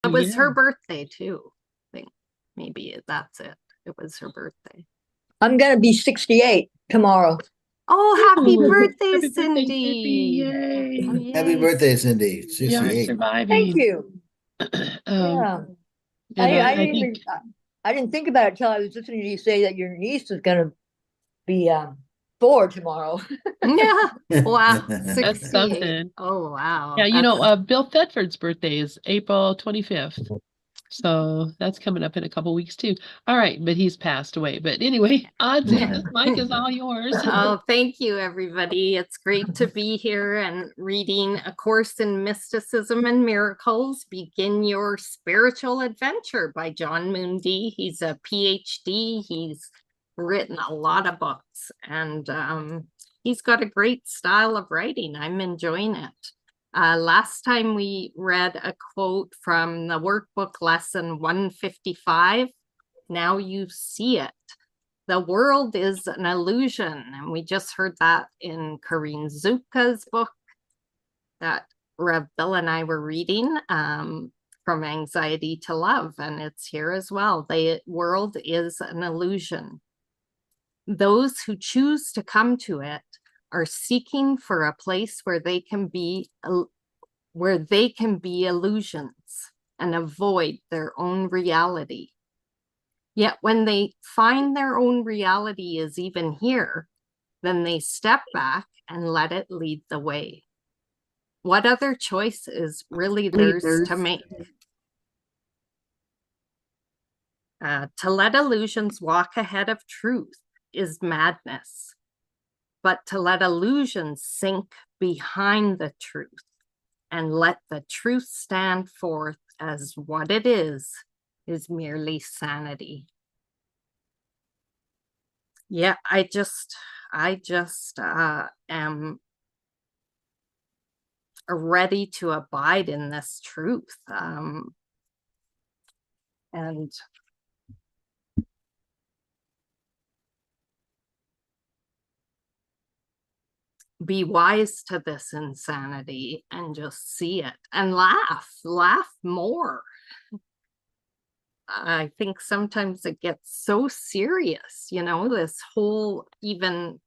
It was her birthday too. I think maybe that's it. It was her birthday. I'm going to be 68 tomorrow. Oh, happy birthday, Happy birthday, Cindy. Yay. Oh, yay. Happy birthday, Cindy. You're 68. surviving. Thank you. Yeah. I didn't think about it till I was listening to you say that your niece is going to be 4 tomorrow. Yeah. Wow. That's something. Oh, wow. Yeah, you know, Bill Thetford's birthday is April 25th. So that's coming up in a couple weeks too. All right, but he's passed away. But anyway, Audsie, this mic is all yours. Oh, thank you, everybody. It's great to be here and reading A Course in Mysticism and Miracles, Begin Your Spiritual Adventure by John Mundy. He's a PhD. He's written a lot of books, and he's got a great style of writing. I'm enjoying it. Last time we read a quote from the workbook lesson 155. Now you see it. The world is an illusion. And we just heard that in Corinne Zuka's book that Rev Bill and I were reading, From Anxiety to Love. And it's here as well. The world is an illusion. Those who choose to come to it are seeking for a place where they can be illusions and avoid their own reality. Yet when they find their own reality is even here, then they step back and let it lead the way. What other choice is really theirs to make? To let illusions walk ahead of truth is madness. But to let illusions sink behind the truth and let the truth stand forth as what it is merely sanity. Yeah, I just am ready to abide in this truth. And be wise to this insanity and just see it and laugh more. I think sometimes it gets so serious, you know, this whole, even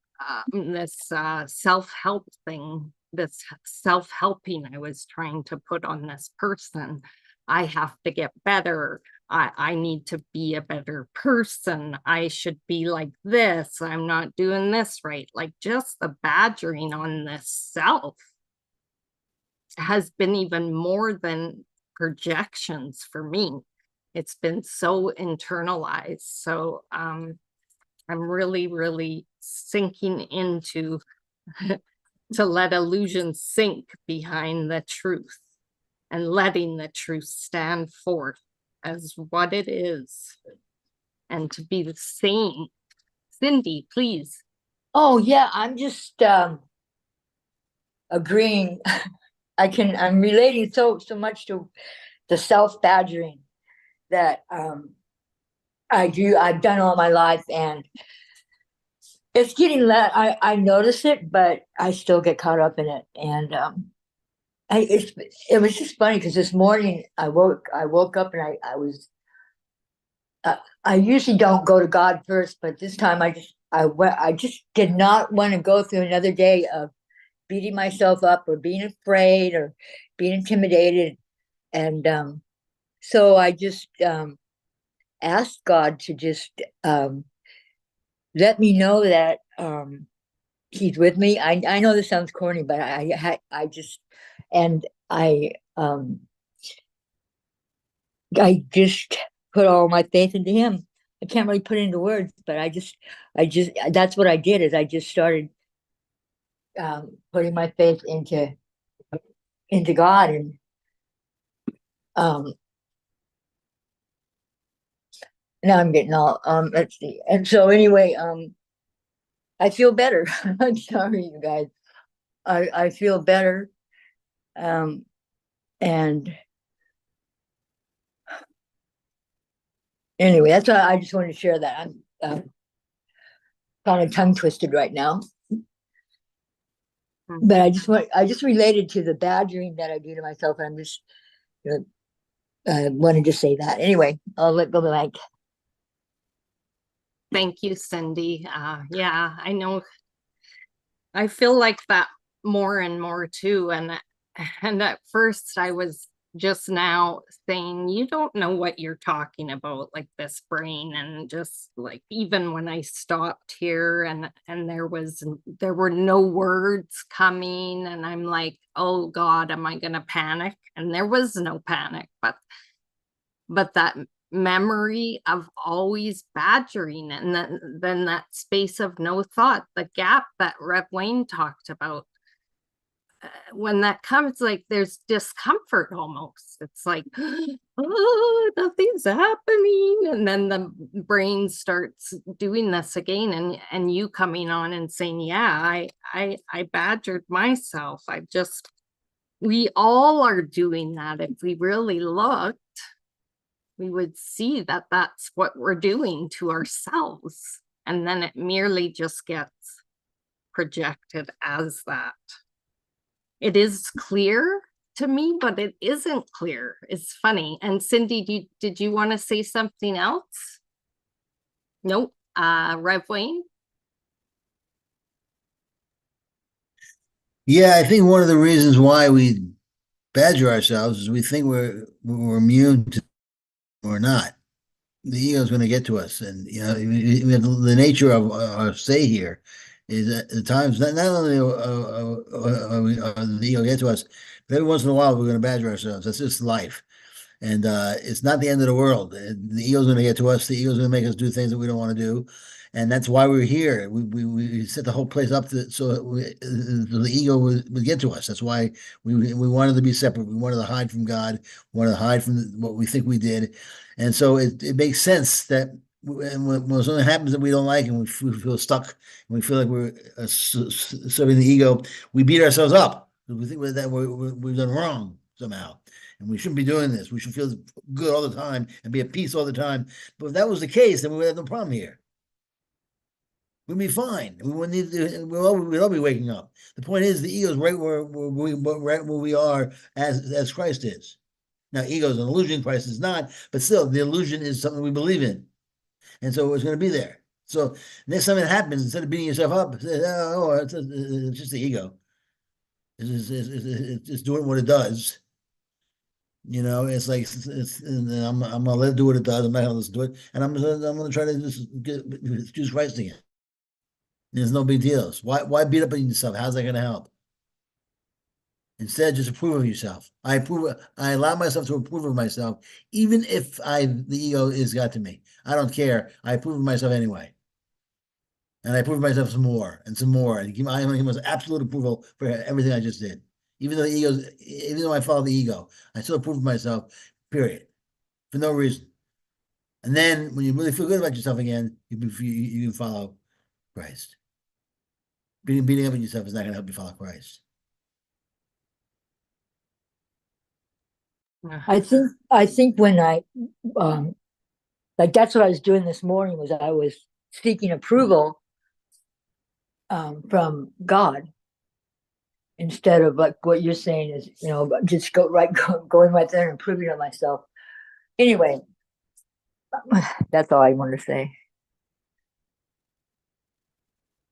this self-help thing, this self-helping I was trying to put on this person. I have to get better. I need to be a better person. I should be like this. I'm not doing this right. Like, just the badgering on this self has been even more than projections for me. It's been so internalized. So I'm really, really sinking into to let illusions sink behind the truth and letting the truth stand forth as what it is, and to be the same. Cindy, please. Oh yeah, I'm just agreeing. I'm relating so much to the self-badgering that I've done all my life, and it's getting I notice it, but I still get caught up in it. And it was just funny because this morning I woke up and I was I usually don't go to God first, but this time I just did not want to go through another day of beating myself up or being afraid or being intimidated. And so I just asked God to just let me know that He's with me. I know this sounds corny, but I just put all my faith into Him. I can't really put it into words, but I just that's what I did. Is I just started putting my faith into God. And now I'm getting all let's see. And so anyway, I feel better. I'm sorry, you guys. I feel better. And anyway, that's why I just wanted to share that. I'm kind of tongue twisted right now. But I just related to the badgering that I do to myself. And I'm just, I wanted to say that. Anyway, I'll let go the mic. Thank you, Cindy. Yeah, I know. I feel like that more and more too. And at first I was just now saying, you don't know what you're talking about, like this brain. And just like, even when I stopped here and there were no words coming, and I'm like, oh God, am I gonna panic? And there was no panic, but that memory of always badgering, and then that space of no thought, the gap that Rev Wayne talked about, when that comes, like there's discomfort almost. It's like, oh, nothing's happening. And then the brain starts doing this again, and you coming on and saying, yeah, I badgered myself. We all are doing that. If we really looked, we would see that that's what we're doing to ourselves. And then it merely just gets projected as that. It is clear to me, but it isn't clear. It's funny. And Cindy, did you want to say something else? Nope. Rev Wayne? Yeah, I think one of the reasons why we badger ourselves is we think we're immune to, we're not. The ego is going to get to us, and we have the nature of our stay here is at times not only the ego get to us, but every once in a while we're going to badger ourselves. That's just life. And it's not the end of the world. The ego's going to get to us. The ego's going to make us do things that we don't want to do, and that's why we're here. We set the whole place up so the ego would get to us. That's why we wanted to be separate. We wanted to hide from God. We wanted to hide from what we think we did, and so it makes sense that when something happens that we don't like and we feel stuck and we feel like we're serving the ego, we beat ourselves up. We think that we've done wrong somehow. And we shouldn't be doing this. We should feel good all the time and be at peace all the time. But if that was the case, then we would have no problem here. We'd be fine. We wouldn't need to, we'd all be waking up. The point is, the ego is right where we are as Christ is. Now, ego is an illusion, Christ is not, but still, the illusion is something we believe in. And so it's going to be there. So next time it happens, instead of beating yourself up, it's just the ego. It's doing what it does. It's like I'm gonna let it do what it does. I'm not gonna listen to it, and I'm gonna try to just choose Christ again. There's no big deals. Why beat up on yourself? How's that gonna help? Instead, just approve of yourself. I allow myself to approve of myself, even if the ego is got to me. I don't care. I approve of myself anyway, and I approve of myself some more and some more, and I'm gonna give myself absolute approval for everything I just did. Even though I follow the ego, I still approve of myself, period, for no reason. And then when you really feel good about yourself again, you can follow Christ. Beating up on yourself is not going to help you follow Christ. I think when like that's what I was doing this morning, was I was seeking approval from God, instead of like what you're saying is, just going right there and improving on myself. Anyway, that's all I wanted to say.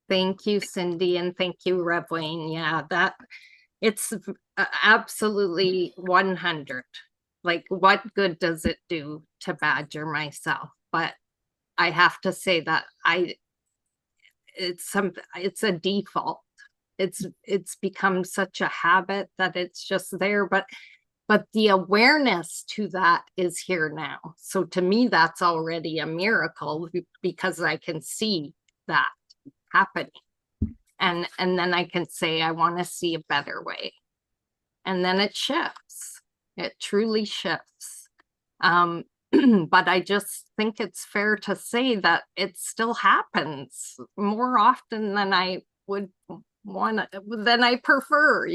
Thank you, Cindy, and thank you, Rev Wayne. Yeah, it's absolutely 100. Like, what good does it do to badger myself? But I have to say that it's a default. It's become such a habit that it's just there, but the awareness to that is here now. So to me, that's already a miracle, because I can see that happening. And then I can say, I want to see a better way. And then it shifts. It truly shifts. But I just think it's fair to say that it still happens more often than I would than I prefer.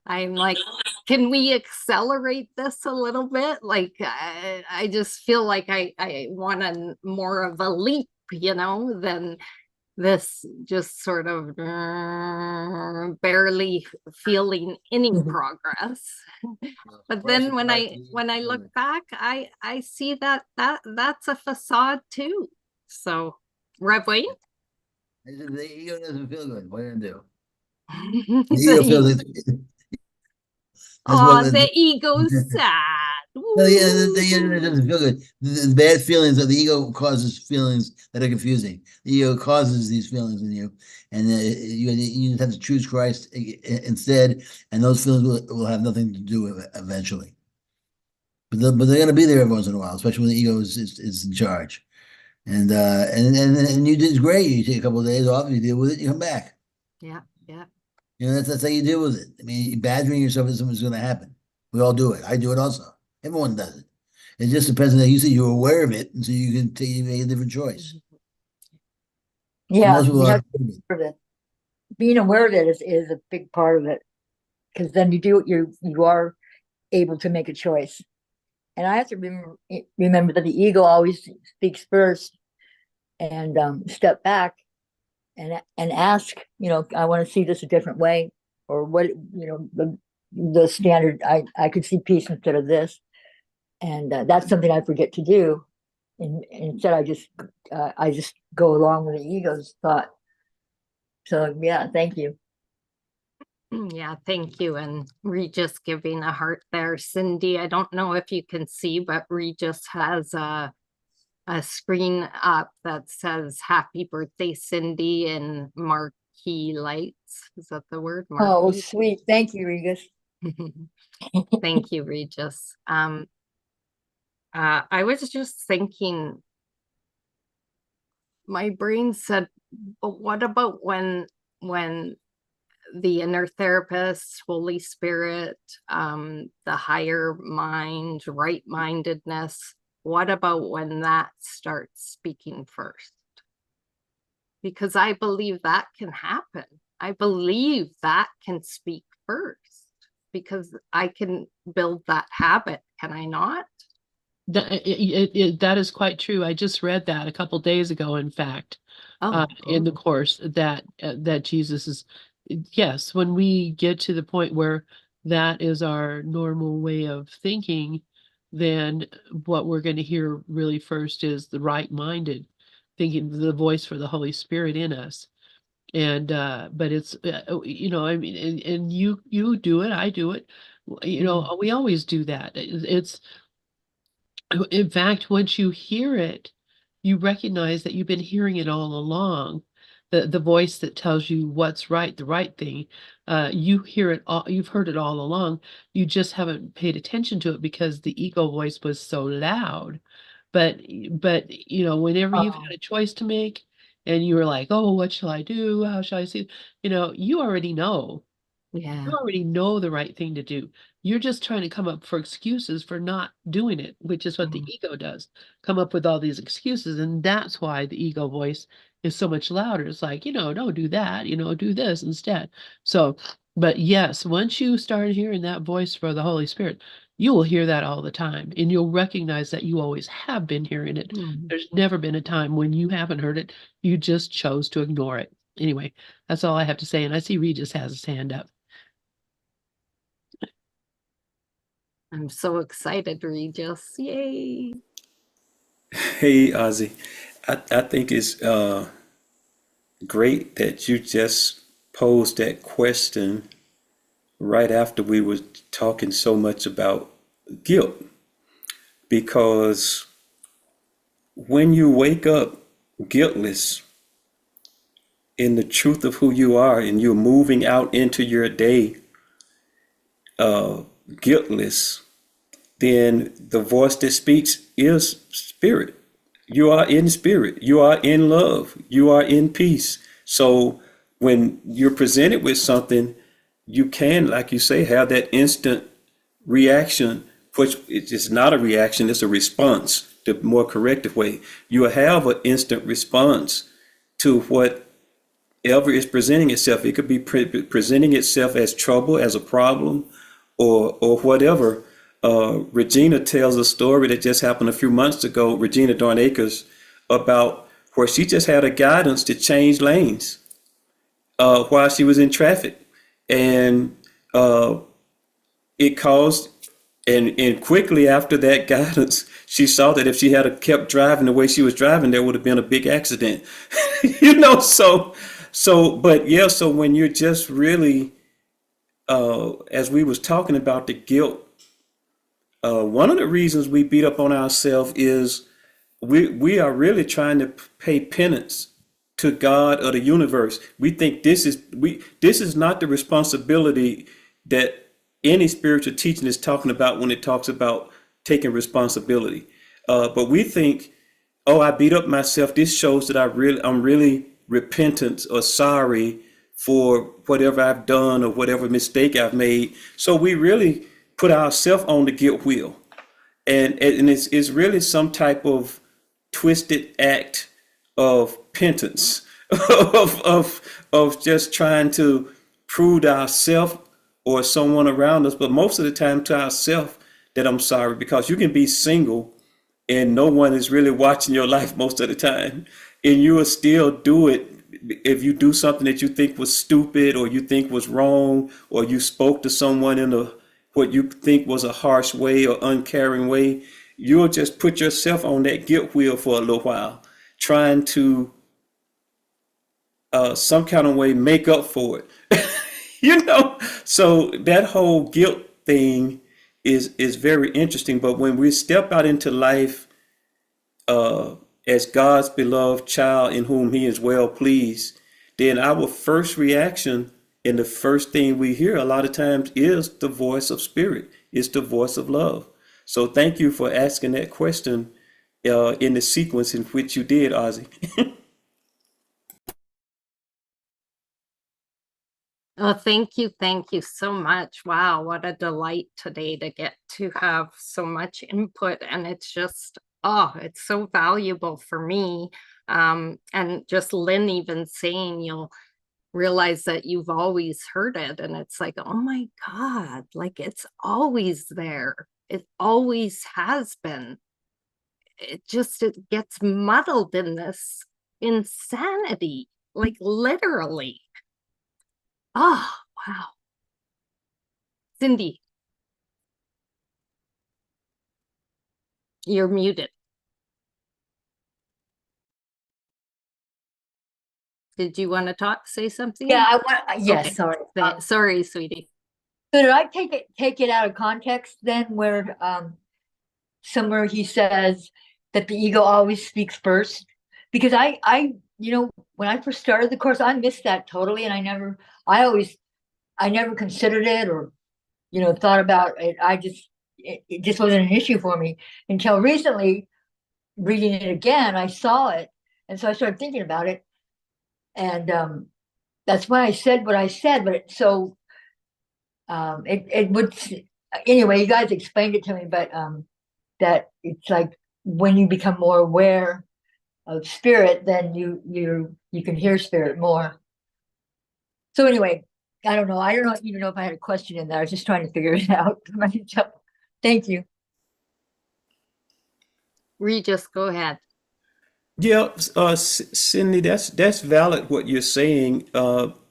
I'm like, can we accelerate this a little bit? Like, I just feel like I want more of a leap, than this just sort of barely feeling any Mhm. progress. But Christ then when applies to I the when I ego. look back, I see that's a facade too. So, Rev Wayne? The ego doesn't feel good. What are you gonna do? The The ego feels e- it. That's what. oh, the ego's sad. No, yeah, the Woo. ego doesn't feel good. The bad feelings of the ego causes feelings that are confusing. The ego causes these feelings in you, and you just have to choose Christ instead, and those feelings will have nothing to do with it eventually. But they're going to be there every once in a while, especially when the ego is in charge. And you did great. You take a couple of days off, you deal with it, you come back. Yeah, yeah. You know, that's how you deal with it. I mean, badgering yourself is something's going to happen. We all do it. I do it also. Everyone does it. It just depends on that you said you're aware of it, and so you can make a different choice. Yeah, Most people you are have to be aware of it. Being aware of it is a big part of it, because then you are able to make a choice. And I have to remember that the ego always speaks first, and step back and ask, I want to see this a different way, or what, the standard. I could see peace instead of this, and that's something I forget to do. And instead, I just go along with the ego's thought. So yeah, thank you. Yeah, thank you. And Regis giving a heart there. Cindy, I don't know if you can see, but Regis has a screen up that says happy birthday, Cindy, in marquee lights. Is that the word? Oh, Marquee? sweet. Thank you, Regis. Thank you, Regis. I was just thinking, my brain said, but what about when the inner therapist, Holy Spirit, the higher mind, right-mindedness, what about when that starts speaking first? Because I believe that can happen. I believe that can speak first because I can build that habit. Can I not? That is quite true. I just read that a couple days ago, in fact, in the course that Jesus is, yes, when we get to the point where that is our normal way of thinking, then what we're going to hear really first is the right-minded thinking, the voice for the Holy Spirit in us. And but it's I mean, and you do it, I do it, we always do that. It's in fact, once you hear it, you recognize that you've been hearing it all along. The voice that tells you what's right, the right thing, you hear it all, you've heard it all along. You just haven't paid attention to it because the ego voice was so loud. But whenever you've had Oh, a choice to make and you were like, oh, what shall I do? How shall I see? You already know. Yeah. You already know the right thing to do. You're just trying to come up for excuses for not doing it, which is what the ego does. Come up with all these excuses. And that's why the ego voice is so much louder. It's like, don't do that, do this instead. So, but yes, once you start hearing that voice for the Holy Spirit, you will hear that all the time. And you'll recognize that you always have been hearing it. There's never been a time when you haven't heard it. You just chose to ignore it. Anyway, that's all I have to say. And I see Regis has his hand up. I'm so excited, Regis. Yay. Hey, Ozzy. I think it's great that you just posed that question right after we were talking so much about guilt. Because when you wake up guiltless in the truth of who you are and you're moving out into your day guiltless, then the voice that speaks is spirit. You are in spirit. You are in love. You are in peace. So when you're presented with something, you can, like you say, have that instant reaction, which is not a reaction, it's a response, the more corrective way. You have an instant response to whatever is presenting itself. It could be presenting itself as trouble, as a problem, or whatever. Regina tells a story that just happened a few months ago, Regina Darnacres, about where she just had a guidance to change lanes while she was in traffic. And it caused, and quickly after that guidance, she saw that if she had kept driving the way she was driving, there would have been a big accident. But yeah, so when you're just really, as we was talking about the guilt, one of the reasons we beat up on ourselves is we are really trying to pay penance to God or the universe. We think this is not the responsibility that any spiritual teaching is talking about when it talks about taking responsibility. But we think, oh, I beat up myself. This shows that I'm really repentant or sorry for whatever I've done or whatever mistake I've made. So we really put ourselves on the guilt wheel, and it's really some type of twisted act of penance, of just trying to prove to ourselves or someone around us, but most of the time to ourselves, that I'm sorry, because you can be single and no one is really watching your life most of the time, and you will still do it. If you do something that you think was stupid or you think was wrong, or you spoke to someone in what you think was a harsh way or uncaring way, you'll just put yourself on that guilt wheel for a little while, trying to some kind of way make up for it. So that whole guilt thing is very interesting. But when we step out into life as God's beloved child in whom he is well pleased, then our first reaction and the first thing we hear a lot of times is the voice of spirit, is the voice of love. So thank you for asking that question in the sequence in which you did, Audsie. Oh, thank you. Thank you so much. Wow, what a delight today to get to have so much input. And it's just, it's so valuable for me. And just Lynn even saying you'll realize that you've always heard it. And it's like, oh my God, like it's always there. It always has been. It gets muddled in this insanity, like literally. Oh, wow. Cindy, you're muted. Did you want to say something? Yeah, yes, Okay. sorry. Sorry, sweetie. So did I take it out of context then, where somewhere he says that the ego always speaks first? Because I when I first started the course, I missed that totally, and I never considered it or thought about it. It just wasn't an issue for me until recently. Reading it again, I saw it, and so I started thinking about it, and that's why I said what I said. But it would, anyway, you guys explained it to me, but that it's like when you become more aware of spirit, then you can hear spirit more. So anyway, I don't know even know if I had a question in there. I was just trying to figure it out for myself. Thank you. Regis, go ahead. Yeah, Cindy, that's valid what you're saying.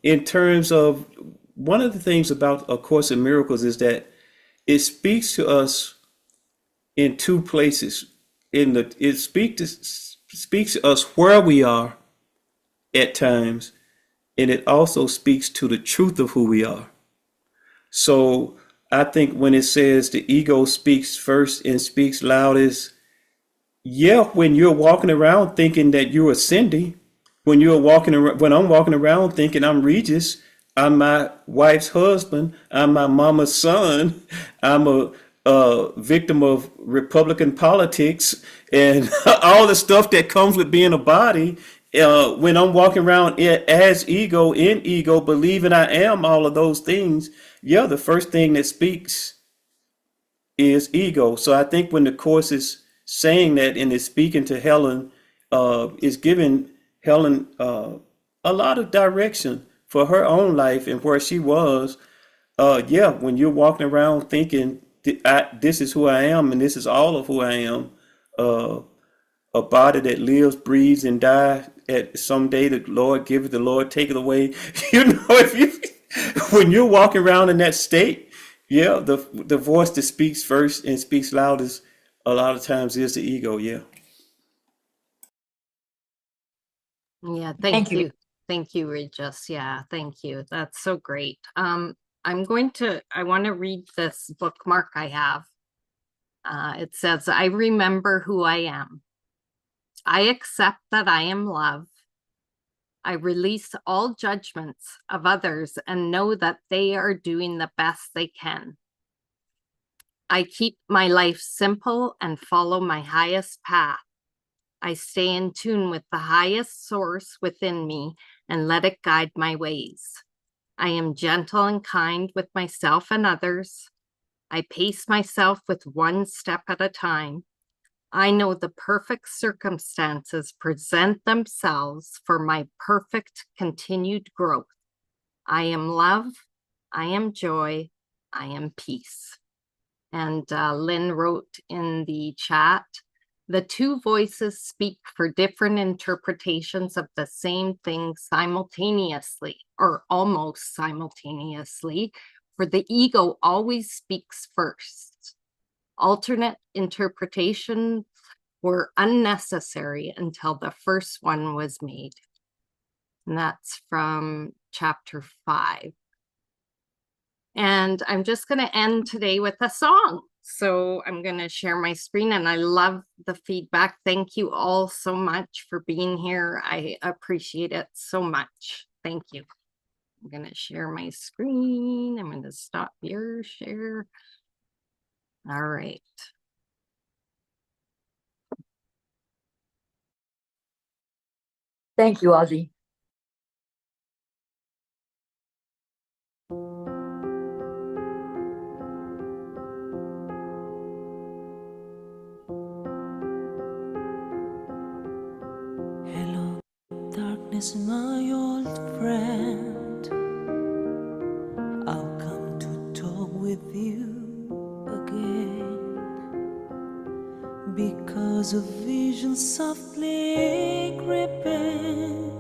In terms of one of the things about A Course in Miracles is that it speaks to us in two places. It speaks to us where we are at times, and it also speaks to the truth of who we are. So I think when it says the ego speaks first and speaks loudest, yeah, when you're walking around thinking that you're a Cindy, when I'm walking around thinking I'm Regis, I'm my wife's husband, I'm my mama's son, I'm a victim of Republican politics and all the stuff that comes with being a body. When I'm walking around as ego, in ego, believing I am all of those things, yeah, the first thing that speaks is ego. So I think when the Course is saying that and is speaking to Helen, is giving Helen a lot of direction for her own life and where she was. Yeah, when you're walking around thinking this is who I am and this is all of who I am, a body that lives, breathes, and dies. At someday the Lord giveth, the Lord taketh away. You know, if you when you're walking around in that state, yeah, the voice that speaks first and speaks loudest a lot of times is the ego. Yeah. Yeah, Thank thank you. you. Thank you, Regis. Yeah, thank you. That's so great. I want to read this bookmark I have. It says, I remember who I am. I accept that I am love. I release all judgments of others and know that they are doing the best they can. I keep my life simple and follow my highest path. I stay in tune with the highest source within me and let it guide my ways. I am gentle and kind with myself and others. I pace myself with one step at a time. I know the perfect circumstances present themselves for my perfect continued growth. I am love. I am joy. I am peace. And Lynn wrote in the chat, the two voices speak for different interpretations of the same thing simultaneously, or almost simultaneously, for the ego always speaks first. Alternate interpretations were unnecessary until the first one was made. And that's from chapter 5. And I'm just going to end today with a song. So I'm going to share my screen, and I love the feedback. Thank you all so much for being here. I appreciate it so much. Thank you. I'm going to share my screen. I'm going to stop your share. All right. Thank you, Audsie. Hello, darkness, my old friend. I'll come to talk with you again, because a vision softly creeping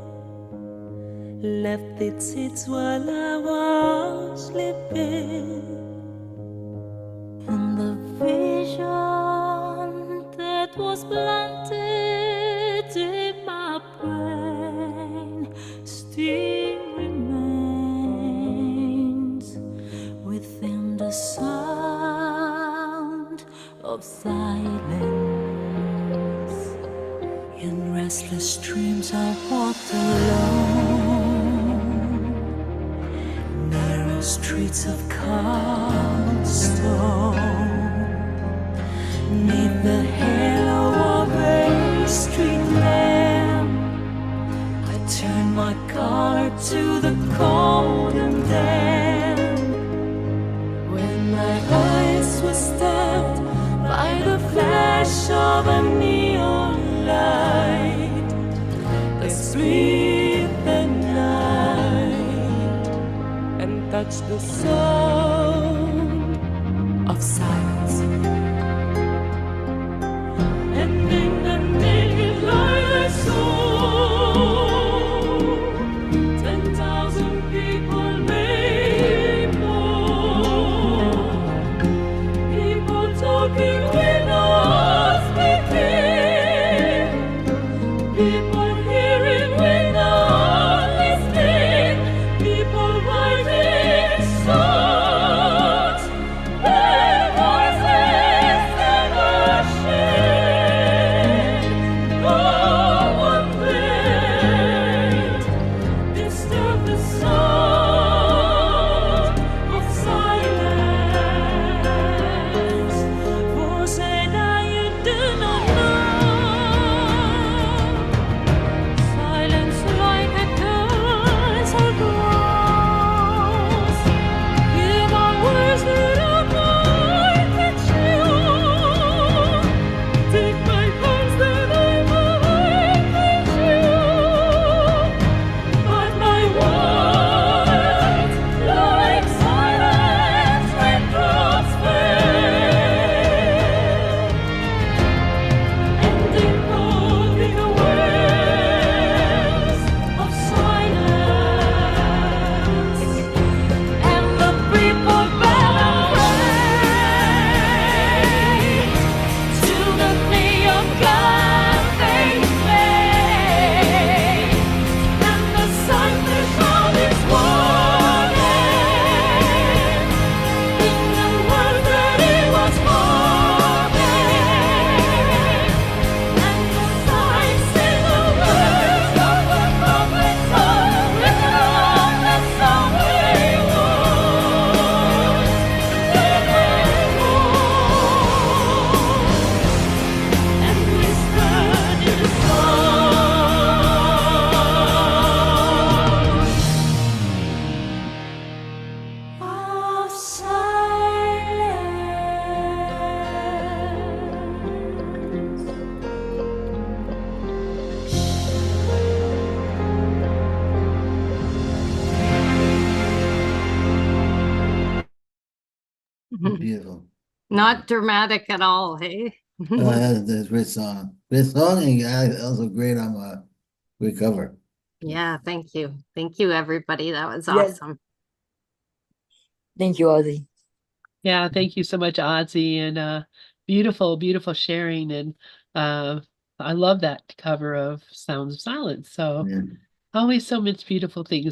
left its seeds while I was sleeping. And the vision that was planted in my brain still remains within the sound of silence. In restless dreams I walked alone, narrow streets of cobblestone, 'neath the halo of a street lamp. I turned my collar to the cold and damp. When my eyes were stabbed by the flash of a neon light that split the night and touched the sound of silence. And in the naked light I saw 10,000 people, maybe more. People talking without speaking. People hearing without listening. People writing songs. Their voices Not dramatic at all, hey? That's a great song. Great song, and also great on great cover. Yeah, thank you. Thank you, everybody. That was Yes. awesome. Thank you, Audie. Yeah, thank you so much, Audsie, and beautiful, beautiful sharing. And I love that cover of Sounds of Silence. So Yeah. always so much beautiful things